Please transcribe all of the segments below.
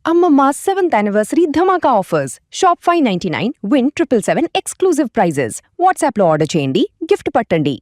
Ammamma's 7th anniversary Dhamaka offers. Shop 599, win 777 exclusive prizes. WhatsApp లో order చేయండి, gift పట్టండి.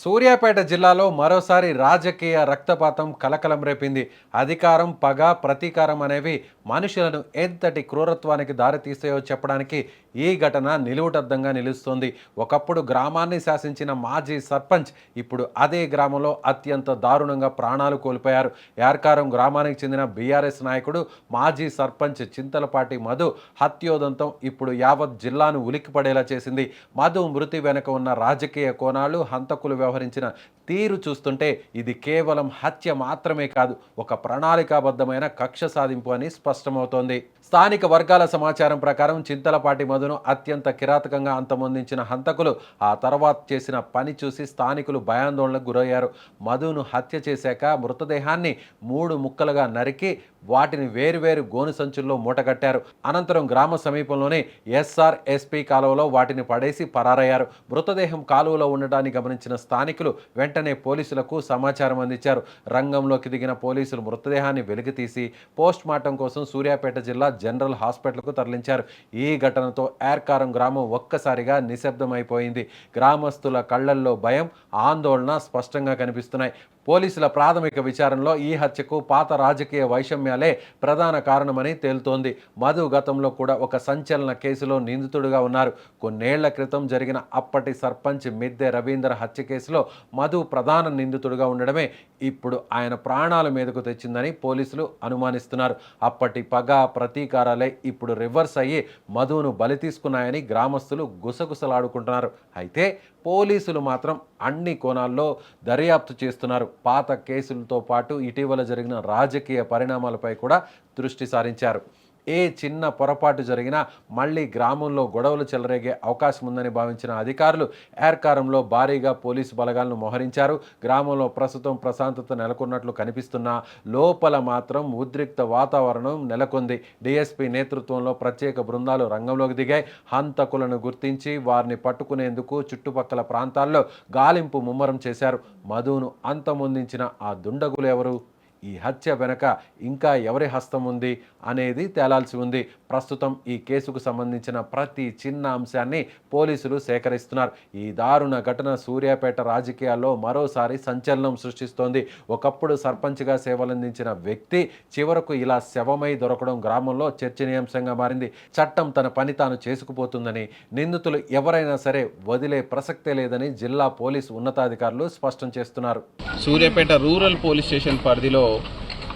సూర్యాపేట జిల్లాలో మరోసారి రాజకీయ రక్తపాతం కలకలం రేపింది. అధికారం, పగ, ప్రతీకారం అనేవి మనుషులను ఎంతటి క్రూరత్వానికి దారితీస్తాయో చెప్పడానికి ఈ ఘటన నిలువుటద్దంగా నిలుస్తోంది. ఒకప్పుడు గ్రామాన్ని శాసించిన మాజీ సర్పంచ్ ఇప్పుడు అదే గ్రామంలో అత్యంత దారుణంగా ప్రాణాలు కోల్పోయారు. యార్కారం గ్రామానికి చెందిన బీఆర్ఎస్ నాయకుడు మాజీ సర్పంచ్ చింతలపాటి మధు హత్యోదంతం ఇప్పుడు యావత్ జిల్లాను ఉలిక్కిపడేలా చేసింది. మధు మృతి వెనుక ఉన్న రాజకీయ కోణాలు, హంతకులు వ్యవహరించిన తీరు చూస్తుంటే ఇది కేవలం హత్య మాత్రమే కాదు, ఒక ప్రణాళికాబద్ధమైన కక్ష సాధింపు అని స్పష్టమవుతోంది. స్థానిక వర్గాల సమాచారం ప్రకారం చింతలపాటి మధును అత్యంత కిరాతకంగా అంతమొందించిన హంతకులు ఆ తర్వాత చేసిన పని చూసి స్థానికులు భయాందోళనకు గురయ్యారు. మధును హత్య చేశాక మృతదేహాన్ని 3 ముక్కలుగా నరికి వాటిని వేరువేరు గోను సంచుల్లో మూటగట్టారు. అనంతరం గ్రామ సమీపంలోనే ఎస్ఆర్ఎస్పీ కాలువలో వాటిని పడేసి పరారయ్యారు. మృతదేహం కాలువలో ఉండటాన్ని గమనించిన స్థానికులు వెంటనే పోలీసులకు సమాచారం అందించారు. రంగంలోకి దిగిన పోలీసులు మృతదేహాన్ని వెలికితీసి పోస్ట్ మార్టం కోసం సూర్యాపేట జిల్లా జనరల్ హాస్పిటల్కు తరలించారు. ఈ ఘటనతో యార్కారం గ్రామం ఒక్కసారిగా నిశ్శబ్దమైపోయింది. గ్రామస్తుల కళ్లల్లో భయం, ఆందోళన స్పష్టంగా కనిపిస్తున్నాయి. పోలీసుల ప్రాథమిక విచారణలో ఈ హత్యకు పాత రాజకీయ వైషమ్యాలే ప్రధాన కారణమని తేలుతోంది. మధు గతంలో కూడా ఒక సంచలన కేసులో నిందితుడిగా ఉన్నారు. కొన్నేళ్ల క్రితం జరిగిన అప్పటి సర్పంచ్ మిద్దె రవీందర్ హత్య కేసులో మధు ప్రధాన నిందితుడిగా ఉండడమే ఇప్పుడు ఆయన ప్రాణాల మీదకు తెచ్చిందని పోలీసులు అనుమానిస్తున్నారు. అప్పటి పగ, ప్రతీకారాలే ఇప్పుడు రివర్స్ అయ్యి మధును బలి తీసుకున్నాయని గ్రామస్తులు గుసగుసలాడుకుంటున్నారు. అయితే పోలీసులు మాత్రం అన్ని కోణాల్లో దర్యాప్తు చేస్తున్నారు. పాత కేసులతో పాటు ఇటీవల జరిగిన రాజకీయ పరిణామాలపై కూడా దృష్టి సారించారు. ఏ చిన్న పొరపాటు జరిగినా మళ్ళీ గ్రామంలో గొడవలు చెలరేగే అవకాశం ఉందని భావించిన అధికారులు యార్కారంలో భారీగా పోలీసు బలగాలను మోహరించారు. గ్రామంలో ప్రస్తుతం ప్రశాంతత నెలకొన్నట్లు కనిపిస్తున్నా లోపల మాత్రం ఉద్రిక్త వాతావరణం నెలకొంది. డీఎస్పీ నేతృత్వంలో ప్రత్యేక బృందాలు రంగంలోకి దిగాయి. హంతకులను గుర్తించి వారిని పట్టుకునేందుకు చుట్టుపక్కల ప్రాంతాల్లో గాలింపు ముమ్మరం చేశారు. మధును అంతమొందించిన ఆ దుండగులు ఎవరు? ఈ హత్య వెనక ఇంకా ఎవరి హస్తం ఉంది అనేది తేలాల్సి ఉంది. ప్రస్తుతం ఈ కేసుకు సంబంధించిన ప్రతి చిన్న అంశాన్ని పోలీసులు సేకరిస్తున్నారు. ఈ దారుణ ఘటన సూర్యాపేట రాజకీయాల్లో మరోసారి సంచలనం సృష్టిస్తోంది. ఒకప్పుడు సర్పంచ్గా సేవలందించిన వ్యక్తి చివరకు ఇలా శవమై దొరకడం గ్రామంలో చర్చనీయాంశంగా మారింది. చట్టం తన పని తాను చేసుకుపోతుందని, నిందితులు ఎవరైనా సరే వదిలే ప్రసక్తే లేదని జిల్లా పోలీసు ఉన్నతాధికారులు స్పష్టం చేస్తున్నారు. సూర్యాపేట రూరల్ పోలీస్ స్టేషన్ పరిధిలో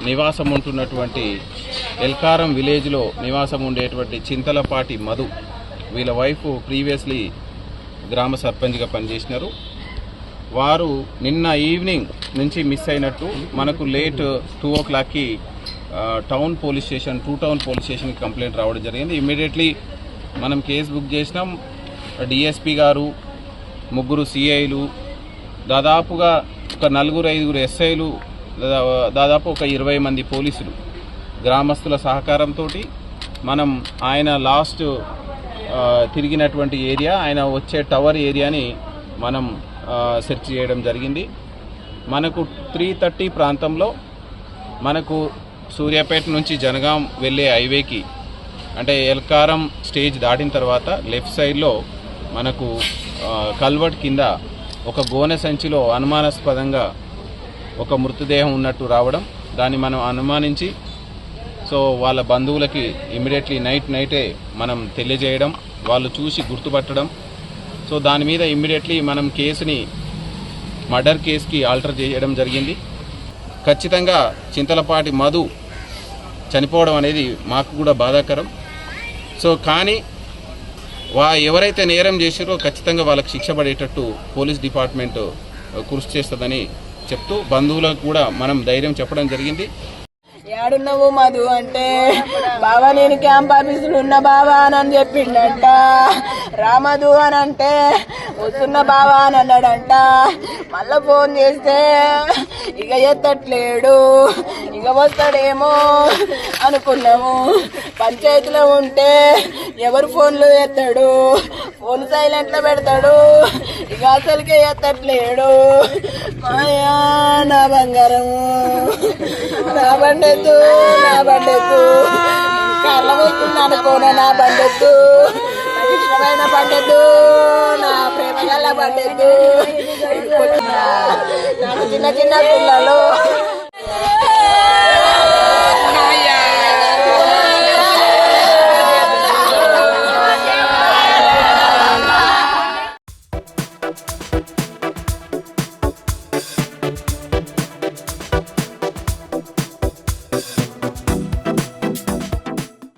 నివాసం ఉంటున్నటువంటి ఎల్కారం విలేజ్లో నివాసం ఉండేటువంటి చింతలపాటి మధు, వీళ్ళ వైఫ్ ప్రీవియస్లీ గ్రామ సర్పంచ్గా పనిచేసినారు. వారు నిన్న ఈవినింగ్ నుంచి మిస్ అయినట్టు మనకు లేట్ 2 o'clockకి టౌన్ పోలీస్ స్టేషన్కి కంప్లైంట్ రావడం జరిగింది. ఇమ్మీడియట్లీ మనం కేసు బుక్ చేసినాం. డిఎస్పీ గారు, 3 సిఐలు, దాదాపుగా ఒక 4-5 ఎస్ఐలు, దాదాపు ఒక 20 మంది పోలీసులు, గ్రామస్తుల సహకారంతో మనం ఆయన లాస్ట్ తిరిగినటువంటి ఏరియా, ఆయన వచ్చే టవర్ ఏరియాని మనం సెర్చ్ చేయడం జరిగింది. మనకు 3:30 ప్రాంతంలో మనకు సూర్యాపేట నుంచి జనగాం వెళ్ళే హైవేకి, అంటే ఎల్కారం స్టేజ్ దాటిన తర్వాత లెఫ్ట్ సైడ్లో మనకు కల్వర్ట్ కింద ఒక గోనె సంచిలో అనుమానాస్పదంగా ఒక మృతదేహం ఉన్నట్టు రావడం, దాన్ని మనం అనుమానించి సో వాళ్ళ బంధువులకి ఇమ్మీడియట్లీ నైటే మనం తెలియజేయడం, వాళ్ళు చూసి గుర్తుపట్టడం. సో దాని మీద ఇమ్మీడియట్లీ మనం కేసుని మర్డర్ కేసుకి ఆల్టర్ చేయడం జరిగింది. ఖచ్చితంగా చింతలపాటి మధు చనిపోవడం అనేది మాకు కూడా బాధాకరం. సో కానీ ఎవరైతే నేరం చేశారో ఖచ్చితంగా వాళ్ళకి శిక్ష పడేటట్టు పోలీస్ డిపార్ట్మెంట్ కృషి చేస్తుందని చెప్తూ బంధువులకు కూడా మనం ధైర్యం చెప్పడం జరిగింది. ఏడున్నావు మధు అంటే, బావా నేను క్యాంప్ ఆఫీసులు ఉన్న బావా అని చెప్పిండంట. రామధు అని అంటే వస్తున్న బావా అని అన్నాడంట. మళ్ళా ఫోన్ చేస్తే ఇక ఎత్తట్లేడు. ఇక వస్తాడేమో అనుకున్నాము. పంచాయతీలో ఉంటే ఎవరు ఫోన్లు ఎత్తాడు, ఫోన్ సైలెంట్ లో పెడతాడు. ఇక అసలుకే ఎత్తట్లేడు. మాయా నా బంగారము, నా బండెత్తు, నా బండెత్తు, కళ్ళ వస్తుంది అనుకోనా, నా బండెత్తు, నాకు ఇష్టమైన బండెత్తు, నా ప్రేమ గల బండెత్తు. నాకు చిన్న చిన్న పిల్లలు